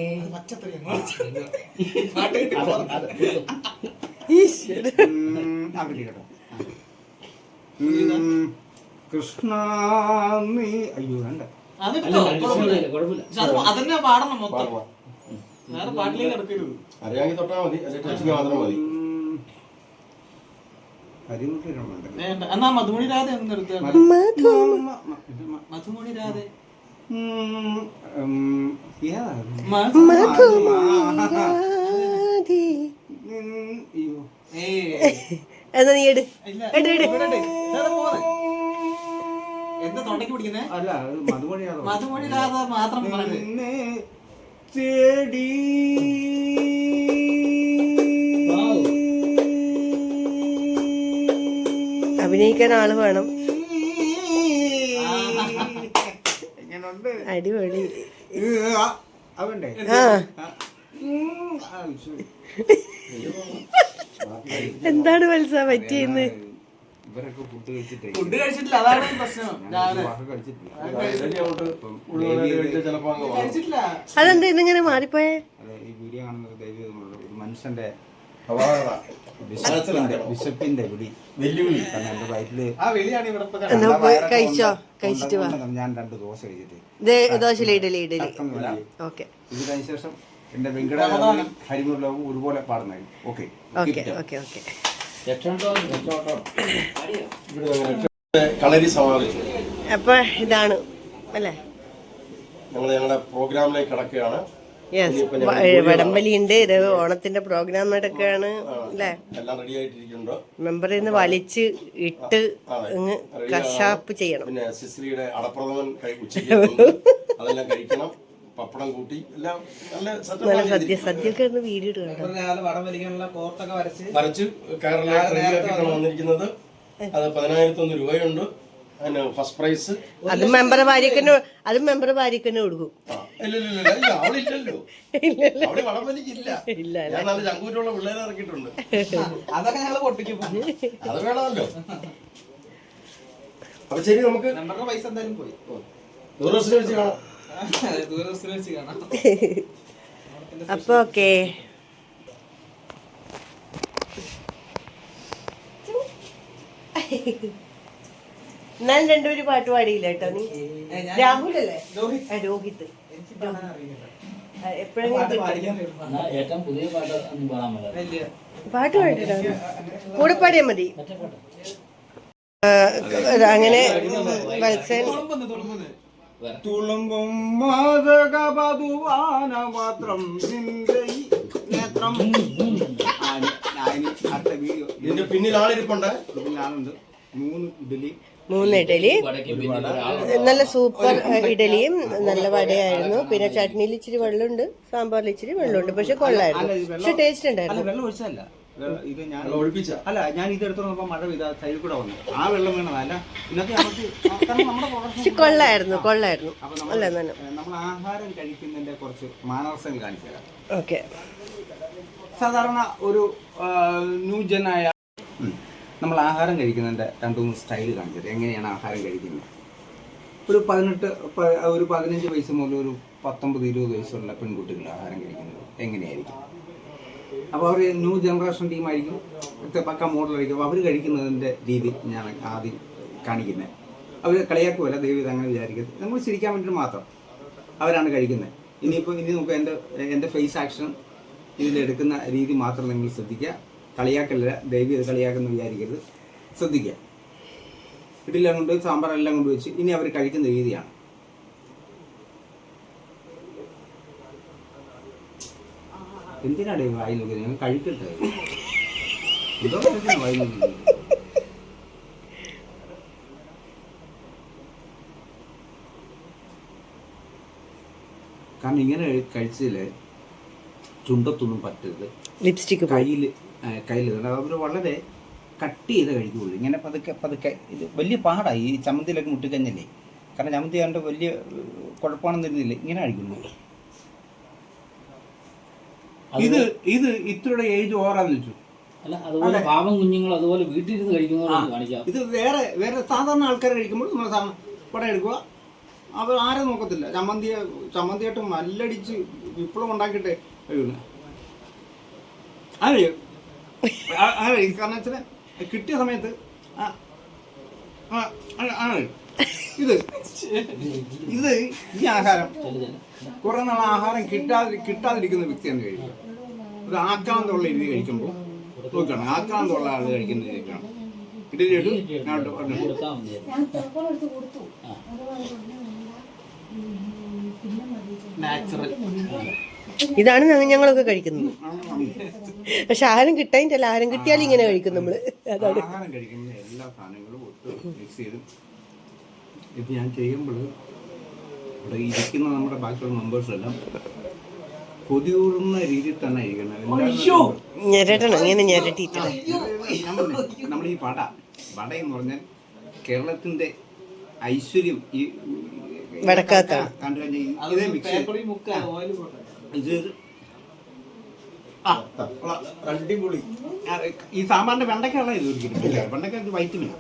കൃഷ്ണ നീ അയ്യോ വേണ്ട അതന്നെ പാടണം മൊത്തം. അറിയാമെങ്കിൽ തൊട്ടാ മതി. അല്ലെങ്കിൽ ടച്ചിങ് മാത്രം മതി. എന്നാ മധുമണി രാധ ഒന്ന് എടുത്ത്. മധുമണി രാധ എന്നാ നീ എട്. എന്താ തൊണ്ടയ്ക്ക് പിടിക്കുന്നേ? അല്ല മധുമണി മധുമണി രാധ മാത്രം പറഞ്ഞു. തേടി അഭിനയിക്കാൻ ആള് വേണം. എങ്ങനെയുണ്ട്? അടിപൊളി. അവണ്ടേ എന്താണ് വത്സ പറ്റിയെന്ന്? ഇവരൊക്കെ ഫുഡ് കഴിച്ചിട്ടേ ഫുഡ് കഴിച്ചിട്ടില്ല, അതാണ് പ്രശ്നം. കഴിച്ചിട്ടില്ല. ചിലപ്പോ അങ്ങ് മാറും. കഴിച്ചിട്ടില്ല. അതെന്താ ഇന്നിങ്ങനെ മാറിപ്പോയേ? അതെ ഈ വീഡിയോ കാണുന്നത് ദൈവം ഒരു മനുഷ്യന്റെ അപാകത. വിശപ്പിന്റെ വിളി വെല്ലുവിളി. കാരണം എന്റെ വയറ്റില് ആ വെളിയാണ് ഇവിടെ ഇപ്പൊ എന്നാ പോയി കഴിച്ചോ? കഴിച്ചിട്ട് വാ. ഞാൻ 2 ദോശ കഴിച്ചിട്ട് ദോശ ഇഡലി ഇഡലി. ഓക്കെ ഇത് കഴിഞ്ഞ ശേഷം എന്റെ വെങ്കട ഹരിമുരളവും ഒരുപോലെ പാടുന്നതായിരിക്കും. Okay okay okay okay. കളരി സമാപിച്ചു. അപ്പൊ ഇതാണ് അല്ലേ? ഞങ്ങളുടെ പ്രോഗ്രാമിലേക്ക് കടക്കുകയാണ്. യെസ്, വടംവലി ഉണ്ട്. ഇത് ഓണത്തിന്റെ പ്രോഗ്രാം നടക്കുകയാണ് അല്ലേ? എല്ലാം റെഡി ആയിട്ടിരിക്കുന്നുണ്ട്. മെമ്പറിൽ നിന്ന് വലിച്ച് ഇട്ട് അങ്ങ് കശാപ്പ് ചെയ്യണം. പിന്നെ സിസിലിയുടെ അടപ്രഥമൻ ഉച്ചയ്ക്ക് അതെല്ലാം കഴിക്കണം. പപ്പടം കൂട്ടി എല്ലാം നല്ല സദ്യയൊക്കെ ഒന്ന് വീഡിയോ ഇടുകയാണ്. വരച്ച് കേരളത്തിലേക്ക് റെഡിയാക്കിയിട്ടാണ് വന്നിരിക്കുന്നത്. അത് 10,001 രൂപയുണ്ട്. അതിന് ഫസ്റ്റ് പ്രൈസ്. അതും മെമ്പറെ ഭാര്യക്കന്നെ കൊടുക്കും. അവളില്ലല്ലോ, അവള് വടം വലിക്കില്ല. ഞാൻ നല്ല ചങ്കൂറ്റുള്ള പിള്ളേരെ ഇറക്കിയിട്ടുണ്ട്. അതൊക്കെ ഞങ്ങള് പൊട്ടിക്കും. അത് വേണമല്ലോ. അപ്പൊ ശരി, നമുക്ക് പൈസ എന്തായാലും പോയി. ദൂരദർശനം വെച്ച് കാണാം. ദൂരദർശനം വെച്ച് കാണാം. അപ്പൊ ഓക്കേ. എന്നാലും രണ്ടുപേരും പാട്ട് പാടിയില്ല കേട്ടോ. നീ രാഹുൽ അല്ലേ? രോഹിത്. എപ്പോഴെങ്കിലും പാട്ട് പാടിട്ടോ, കൂടെ പാടിയാ മതി. അങ്ങനെ വത്സൻ തുളുമ്പും മാതകപതുവാന മാത്രം നേത്രം. അടുത്ത വീഡിയോ ഇതിന്റെ പിന്നിൽ ആളിരിപ്പുണ്ട്. ഇതിലാണുണ്ട് 3 ഇഡലി, നല്ല സൂപ്പർ ഇഡലിയും നല്ല വടയായിരുന്നു. പിന്നെ ചട്നിയിൽ ഇച്ചിരി വെള്ളമുണ്ട്, സാമ്പാറിൽ ഇച്ചിരി വെള്ളമുണ്ട്. പക്ഷെ കൊള്ളായിരുന്നു, പക്ഷെ ടേസ്റ്റ് ഉണ്ടായിരുന്നു. വെള്ളം ഒഴിച്ചല്ല ഇത്, ഞാൻ ഒഴിപ്പിച്ച അല്ല, ഞാൻ ഇത് എടുത്തു നോക്കുമ്പോൾ മഴ പെയ്ത സൈഡിൽ കൂടെ വന്നു. ആ വെള്ളം വേണമല്ല ഇന്നത്തെ നമ്മുടെ കൊള്ളായിരുന്നു അല്ല നമ്മൾ ആഹാരം കഴിക്കുന്നതിന്റെ കുറച്ച് മാനർസങ്ങൾ കാണിച്ചു തരാം. ഓക്കെ. സാധാരണ ഒരു ന്യൂജനായ നമ്മൾ ആഹാരം കഴിക്കുന്നതിൻ്റെ 2-3 സ്റ്റൈൽ കാണിച്ചത്. എങ്ങനെയാണ് ആഹാരം കഴിക്കുന്നത്? ഒരു 15 വയസ്സ് മുതൽ ഒരു 19-20 വയസ്സുള്ള പെൺകുട്ടികൾ ആഹാരം കഴിക്കുന്നത് എങ്ങനെയായിരിക്കും? അപ്പോൾ അവർ ന്യൂ ജനറേഷൻ ടീമായിരിക്കും, പക്ക മോഡലായിരിക്കും. അവർ കഴിക്കുന്നതിൻ്റെ രീതി ഞാൻ ആദ്യം കാണിക്കുന്നത്. അവർ കളിയാക്കുമല്ല, ദൈവം അങ്ങനെ വിചാരിക്കരുത്, നമ്മൾ ചിരിക്കാൻ വേണ്ടിയിട്ട് മാത്രം അവരാണ് കഴിക്കുന്നത്. ഇനി നമുക്ക് എൻ്റെ ഫേസ് ആക്ഷൻ ഇതിലെടുക്കുന്ന രീതി മാത്രം നിങ്ങൾ ശ്രദ്ധിക്കുക. കളിയാക്കല്ല, ദൈവം ഇത് കളിയാക്കെന്ന് വിചാരിക്കരുത്, ശ്രദ്ധിക്കുക. ഇഡ്ഡലിയെല്ലാം കൊണ്ട് സാമ്പാറെല്ലാം കൊണ്ട് വെച്ച് ഇനി അവർ കഴിക്കുന്ന രീതിയാണ്. എന്തിനാണ് വായി നോക്കിയത്? ഞങ്ങൾ കഴിക്കട്ടെ. എന്തോ വായി നോക്കിയത്. കാരണം ഇങ്ങനെ കഴിച്ചതിൽ ചുണ്ടത്തൊന്നും പറ്റരുത്, ലിപ്സ്റ്റിക് കയ്യിൽ അവർ വളരെ കട്ട് ചെയ്ത് കഴിക്കുകയുള്ളൂ. ഇങ്ങനെ പതുക്കെ ഇത് വലിയ പാടായി. ഈ ചമ്മന്തിയിലൊക്കെ മുട്ടിക്കഞ്ഞല്ലേ, കാരണം ചമ്മന്തി കണ്ട് വലിയ കുഴപ്പമാണെന്ന് തരുന്നില്ല, ഇങ്ങനെ കഴിക്കുന്നു. ഇത് ഇത്രയുടെ ഏജ് ഓവറാന്ന് വെച്ചു. അതുപോലെ പാവം കുഞ്ഞുങ്ങൾ അതുപോലെ വീട്ടിലിരുന്ന് കഴിക്കുന്നവരോട് കാണിക്കാം. ഇത് വേറെ സാധാരണ ആൾക്കാർ കഴിക്കുമ്പോൾ നമ്മൾ പടം എടുക്കുക, അവർ ആരും നോക്കത്തില്ല. ചമ്മന്തിയായിട്ട് മല്ലടിച്ച് വിപ്ലവം ഉണ്ടാക്കിയിട്ട് കഴിയുന്നു. കാരണം വെച്ചാൽ കിട്ടിയ സമയത്ത് ഇത് ഈ ആഹാരം കുറെ നാൾ ആഹാരം കിട്ടാതിരിക്കുന്ന വ്യക്തിയാണ് കഴിക്കുക. ഒരു ആക്രാന്തമുള്ള രീതി കഴിക്കുമ്പോൾ നോക്കണം, ആക്രാന്തമുള്ള ആൾ കഴിക്കുന്നത് കഴിക്കണം. ഇതാണ് ഞങ്ങളൊക്കെ കഴിക്കുന്നത്. പക്ഷെ ആഹാരം കിട്ടാനില്ല, ആഹാരം കിട്ടിയാലും ഇങ്ങനെ കഴിക്കും നമ്മള്. ആഹാരം കഴിക്കുന്ന എല്ലാ സാധനങ്ങളും മിക്സ് ചെയ്ത് ഇത് ഞാൻ ചെയ്യുമ്പോൾ ഇവിടെ ഇരിക്കുന്ന നമ്മുടെ ബാക്കിയുള്ള മെമ്പേഴ്സ് എല്ലാം കൊതിയൂറുന്ന രീതിയിൽ തന്നെ ഇരിക്കണം. ഞെരട്ടണം, ഇങ്ങനെ ഞെരട്ടിയിട്ടില്ല. നമ്മൾ ഈ വട എന്ന് പറഞ്ഞാൽ കേരളത്തിന്റെ ഐശ്വര്യം ഈ വടക്കാത്താണ്. കണ്ടു കഴിഞ്ഞാൽ ഇതേ മിക്സ് ഇത് അടിപൊളി. ഈ സാമ്പാറിന്റെ വെണ്ടയ്ക്കുള്ള ഇത് ഒരിക്കലും വെണ്ടയ്ക്ക വൈറ്റമിൻ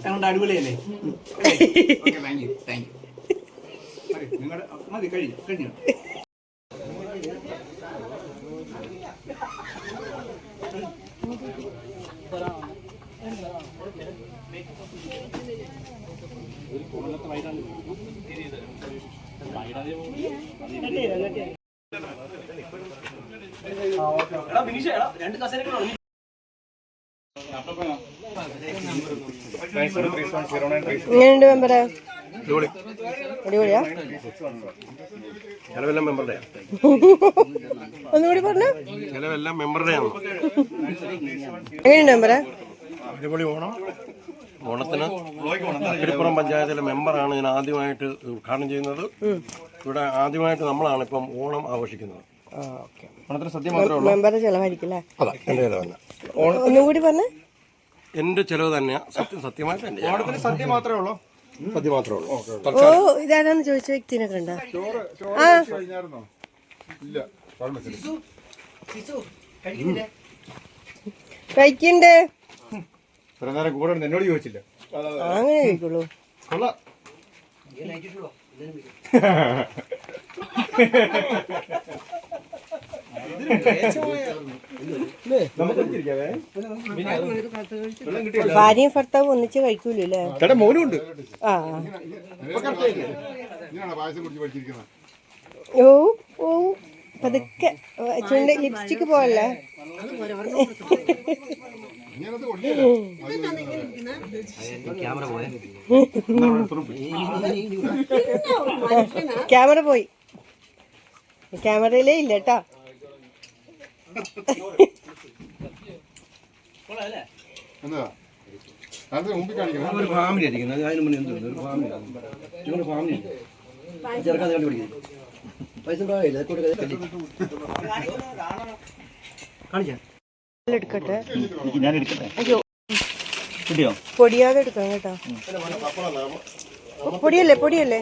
അതുകൊണ്ട് അടിപൊളിയല്ലേ. താങ്ക് യു നിങ്ങളുടെ മതി കഴിഞ്ഞു. എങ്ങനെയുണ്ട് മെമ്പറെ? അടിപൊളിയാ? ചിലവെല്ലാം മെമ്പറുടെ ഒന്നുകൂടി പറഞ്ഞ. ചിലവെല്ലാം മെമ്പറുടെ ആണ്. എങ്ങനെയുണ്ട് മെമ്പറെ? അടിപൊളി ഓണം. ഓണത്തിന് അക്കിടിപ്പുറം പഞ്ചായത്തിലെ മെമ്പറാണ് ഞാൻ ആദ്യമായിട്ട് ഉദ്ഘാടനം ചെയ്യുന്നത്. ഇവിടെ ആദ്യമായിട്ട് നമ്മളാണ് ഇപ്പം ഓണം ആഘോഷിക്കുന്നത്. ഓണത്തിന് സദ്യ മാത്രമേ ഉള്ളൂ. മെമ്പറെ ചെലവായിരിക്കില്ലേ? അതാ എൻ്റെ ചിലവ് തന്നെ. ഒന്നും കൂടി പറഞ്ഞേ. എൻ്റെ ചിലവ് തന്നെയാ. സത്യമായിട്ട് എൻ്റെ ഓണത്തിന് സദ്യ മാത്രമേ ഉള്ളൂ. സദ്യ മാത്രമേ ഉള്ളൂ. ഓ, ഇതാരാന്ന് ചോദിച്ച വ്യക്തിനെ കണ്ട? ആ, കഴിക്കണ്ടേ? കൂടെ എന്നോട് ചോദിച്ചില്ല. അങ്ങനെ കഴിക്കുള്ളൂ. ഭാര്യയും ഭർത്താവും ഒന്നിച്ച് കഴിക്കൂലേ? മോനുണ്ട്. ആ, ഓ ഓ, പതുക്കെ ചുണ്ട് ലിപ്സ്റ്റിക്ക് പോവല്ലേ? ക്യാമറ പോയി. ക്യാമറയിലേ ഇല്ല കേട്ടോ. ഒരു ഫാമിലി ആയിരിക്കുന്നത്. അതിന് മുന്നേ എന്ത് ഒരു ഫാമിലി ഫാമിലി ചെറുക്കാൻ കണ്ടുപിടിക്കുന്നത് പൈസ എടുക്കട്ടെ. പൊടിയാതെ എടുക്കാം കേട്ടോ. പൊടിയല്ലേ പൊടിയല്ലേ?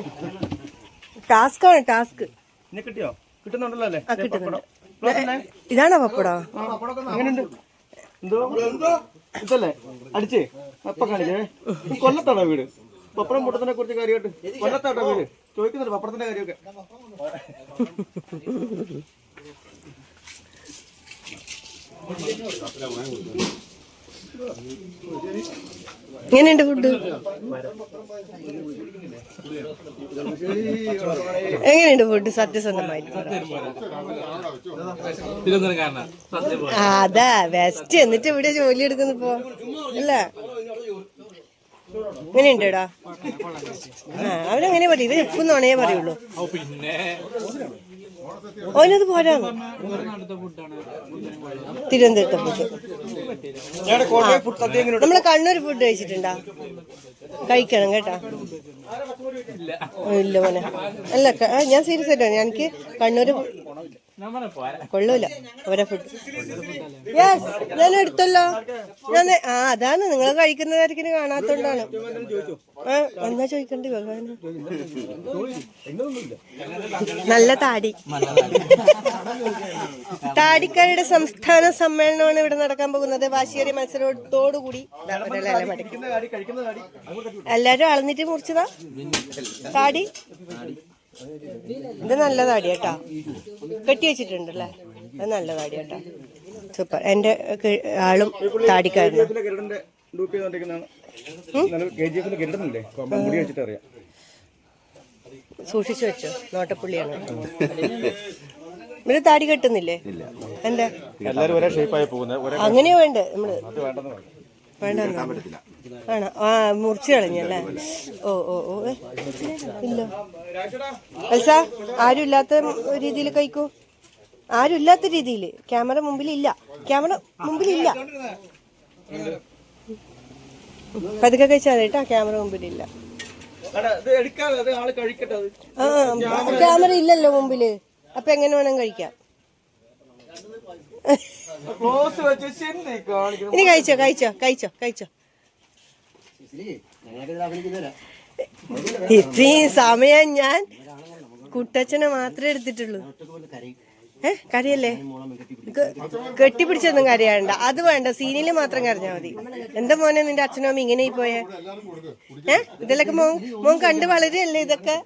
ടാസ്ക് ആണ് ടാസ്ക്. കിട്ടിയോ? കിട്ടുന്നുണ്ടല്ലോ അല്ലേ? ആ, കിട്ടുന്നുണ്ട്. ഇതാണോ പപ്പടം? എങ്ങനെയുണ്ട്? ഇതല്ലേ അടിച്ചേ അപ്പൊ കാണിച്ചേ. കൊല്ലത്താണോ വീട്? പപ്പടം പൊട്ടത്തിനെ കുറിച്ച് കാര്യമായിട്ട് കൊല്ലത്താട്ടോ വീട്? ചോദിക്കുന്നുണ്ട് പപ്പടത്തിന്റെ കാര്യമൊക്കെ. എങ്ങനെയുണ്ട് ഫുഡ്? എങ്ങനെയുണ്ട് ഫുഡ്? സത്യസന്ധമായിട്ട് അതാ ബെസ്റ്റ്. എന്നിട്ട് ഇവിടെ ജോലി എടുക്കുന്നിപ്പോ അല്ല? എങ്ങനെയുണ്ടടാ? അവനെങ്ങനെ പറയും? ഇവര് എപ്പൊന്നാണേ പറയുള്ളൂ. ഓനത് പോരാന്ന്. തിരുവനന്തപുരത്തെ ഫുഡ് നമ്മളെ കണ്ണൂർ ഫുഡ് കഴിച്ചിട്ടുണ്ടാ? കഴിക്കണം കേട്ടാ. ഇല്ല മോനെ, അല്ല ഞാൻ സീരിയസ് ആയിട്ടാണ്. എനിക്ക് കണ്ണൂര് കൊള്ളൂല അവരെ ഫുഡ്. യെസ്, ഞാൻ എടുത്തല്ലോ. ഞാൻ അതാണ് നിങ്ങൾ കഴിക്കുന്നതായിരിക്കും കാണാത്തോണ്ടാണ്. എന്നാ ചോദിക്കണ്ടി ഭഗവാന്. നല്ല താടി. താടിക്കാരുടെ സംസ്ഥാന സമ്മേളനമാണ് ഇവിടെ നടക്കാൻ പോകുന്നത്. വാശിയേറിയ മത്സരത്തോടുകൂടി എല്ലാരും അളന്നിട്ട് മുറിച്ചതാ താടി. ഇത് നല്ല താടി കേട്ടാ. കെട്ടി വെച്ചിട്ടുണ്ടല്ലേ? അത് നല്ല താടി കേട്ടാ. സൂപ്പർ. എന്റെ ആളും താടിക്കാരനാ. സൂക്ഷിച്ചു വെച്ചോ, നോട്ടപ്പുള്ളിയാണ്. ഇവിടെ താടി കെട്ടുന്നില്ലേ? എന്താ അങ്ങനെയാ വേണ്ടേ? നമ്മള് വേണ്ട ആണോ? ആ, മുറിച്ച് കളഞ്ഞല്ലേ? ഓ ഓ ഓ, ഇല്ല എൽസ, ആരും ഇല്ലാത്ത രീതിയിൽ കഴിക്കൂ. ആരും ഇല്ലാത്ത രീതിയിൽ. ക്യാമറ മുമ്പിലില്ല. ക്യാമറ മുമ്പിലില്ല. പതുക്കെ കഴിച്ചാൽ മതി കേട്ടാ. ക്യാമറ മുമ്പിലില്ല. ആ, ക്യാമറ ഇല്ലല്ലോ മുമ്പില്. അപ്പൊ എങ്ങനെ വേണം കഴിക്കാം? ഇനി കഴിച്ചോ കഴിച്ചോ കഴിച്ചോ കഴിച്ചോ. ഇത്രയും സമയം ഞാൻ കുട്ടച്ഛനെ മാത്രമേ എടുത്തിട്ടുള്ളൂ. കരയല്ലേ? കെട്ടിപ്പിടിച്ചൊന്നും കരയാണ്ട. അത് വേണ്ട, സീനില് മാത്രം കരഞ്ഞാ മതി. എന്താ മോനെ നിന്റെ അച്ഛനും അമ്മ ഇങ്ങനെ പോയെ? ഇതിലൊക്കെ മോൻ കണ്ട് വളരെയല്ലേ ഇതൊക്കെ?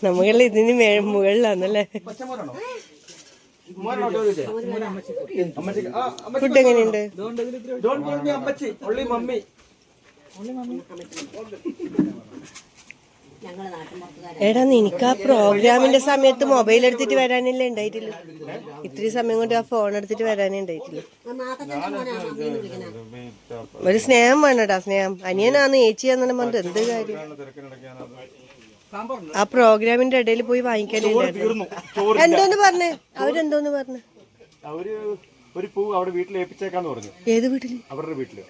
നമ്മൾ ഇതിന് മുകളിലാന്നല്ലേ? ഫുഡ് എങ്ങനെയുണ്ട്? ഞങ്ങള് നാട്ടിൻപുറത്തുകാരാ. എടാ നിനക്ക് ആ പ്രോഗ്രാമിന്റെ സമയത്ത് മൊബൈൽ എടുത്തിട്ട് വരാനല്ലേ ഉണ്ടായിട്ടില്ല? ഇത്രയും സമയം കൊണ്ട് ആ ഫോൺ എടുത്തിട്ട് വരാനേ ഉണ്ടായിട്ടില്ല. മാത്തച്ഛൻ്റെ മോനാ മമ്മീന്ന് വിളിക്കണേ. ഒരു സ്നേഹം വേണടാ, സ്നേഹം. അനിയനാന്ന് ഏച്ചിയാന്നെ പറഞ്ഞിട്ട് എന്ത് കാര്യം? ആ പ്രോഗ്രാമിന്റെ ഇടയിൽ പോയി വാങ്ങിക്കാനേ എന്തോന്ന് പറഞ്ഞേ? അവരെന്തോന്ന് പറഞ്ഞു? അവര് ഒരു പൂ അവിടെ വീട്ടിൽ ഏൽപ്പിച്ചേക്കാന്ന് പറഞ്ഞു. ഏത് വീട്ടില്? അവരുടെ വീട്ടില്,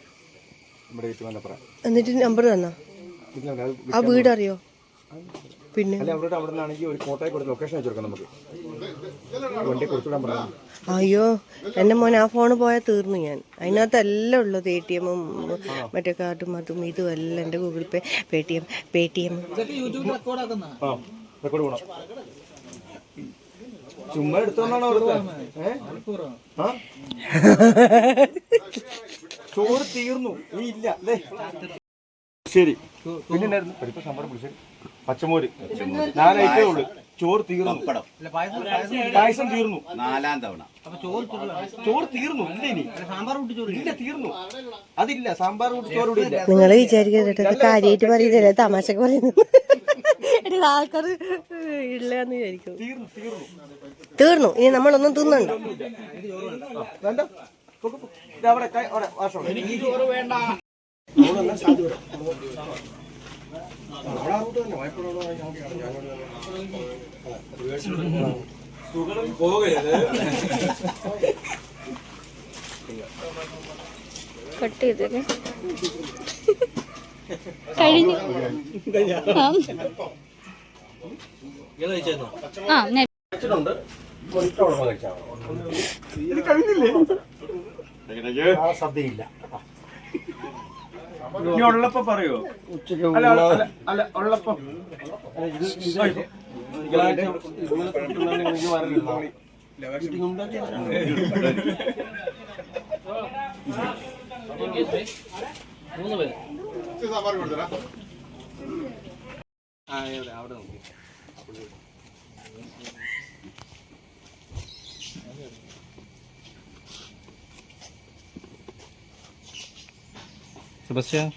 നമ്മുടെ ഏറ്റുമാനപ്പുറം. എന്നിട്ട് നമ്പർ തന്നാ? ആ വീട് അറിയോ? പിന്നെ അല്ലെ അവരുടെ അവിടെ നിന്നാണെങ്കിൽ ഒരു കോട്ടയം കൊടുത്ത് ലൊക്കേഷൻ അയച്ചു കൊടുക്കാം നമുക്ക്. വണ്ടി കൊടുത്തുവിടാൻ പറയാം. അയ്യോ എൻ്റെ മോൻ ആ ഫോണ് പോയാൽ തീർന്നു ഞാൻ. അതിനകത്ത് എല്ലാം ഉള്ളത് ATM മറ്റേ കാർഡും അതും ഇതും എല്ലാം എൻ്റെ ഗൂഗിൾ പേ, പേടിഎം. യൂട്യൂബിൽ റെക്കോർഡ് ആക്കുന്ന റെക്കോർഡ് പോകണം. ചുമ്മാ എടുത്തോന്നാണോ ചോറ് തീർന്നു നീ ഇല്ല അല്ലേ? ശരി. പിന്നെ പരിപ്പ് സാമ്പാർ പുളിശ്ശേരി പച്ചമോര് 4 ഐറ്റമേ ഉള്ളൂ. ചോറ് തീർന്നു, പായസം തീർന്നു, 4ാം തവണ ചോറ് തീർന്നു. ഇല്ല ഇനി സാമ്പാർ കൂട്ടി ചോറ് ഇല്ല, തീർന്നു. അതില്ല, സാമ്പാർ കൂട്ടി ചോറ് കൂടി ഇല്ല. നിങ്ങൾ വിചാരിക്കട്ടെ കാര്യമായിട്ട് പറയുന്നില്ല, തമാശക്ക് പറയുന്നത്. ആൾക്കാർ ഇല്ലാന്ന് വിചാരിക്കും. തീർന്നു. ഇനി നമ്മളൊന്നും തിന്നണ്ട. വേണ്ട അവിടെ വാഷം കട്ട് ചെയ്തേ കഴിഞ്ഞു. സദ്യയില്ല. ഇനി ഉള്ളപ്പം പറയോ? അല്ല ഉള്ളപ്പം സെബാസ്റ്റ്യൻ